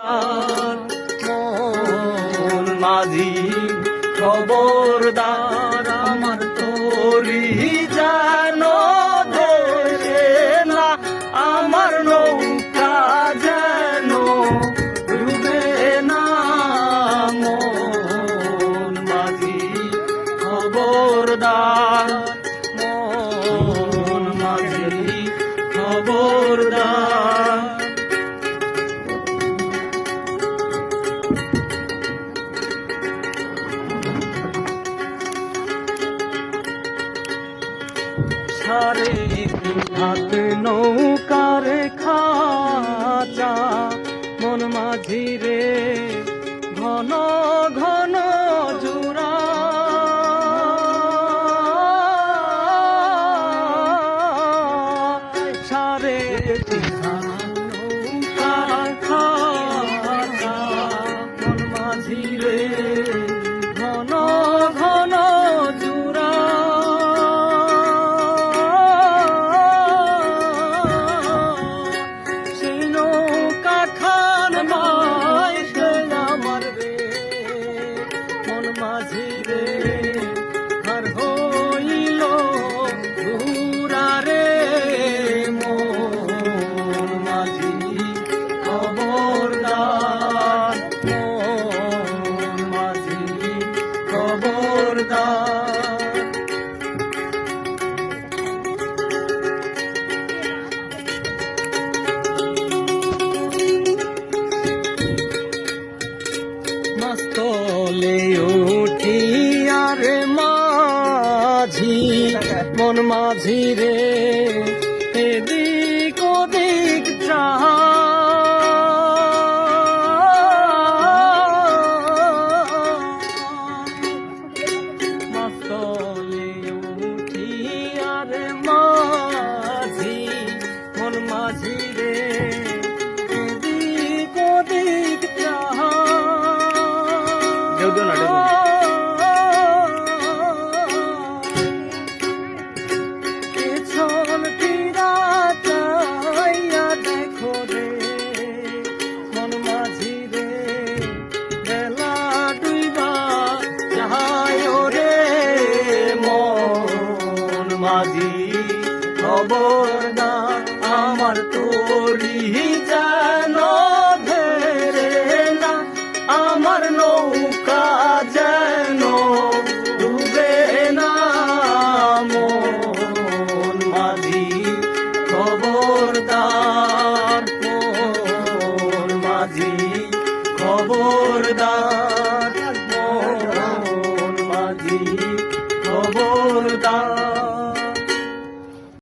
মন মাঝি খবরদার আমার তোরি যেন ধরে না আমার নৌকা যেন ডুবে না মন মাঝি খবরদার মন মাঝি খবরদার। সারে হাত নৌকার খাঁচা মন মাঝি রে ঘন ঘন জোড়া সারে নৌকার খাঁচা মন মাঝি রে ঘন ঘন জোড়া মাঝি রে আর হইল ঘুরা রে মন মাঝি খবরদার মন মাঝি খবরদার। মাস্তলে উঠিয়ার মাঝি মন মাঝি রে এদিক ওদিক মাস্তলে উঠিয়ার মাঝি মন মাঝি রে এদিক ওদিক পেছন ফিরা চাইয়া দেখো রে মন মাঝি রে বেলা ডুইবা যায় রে মন মাঝি খবরদার আমার তোরি যেন ধরে না আমার নৌকা যেন ডুবে না মন মাঝি খবরদার মন মাঝি খবরদার মন মাঝি খবরদার।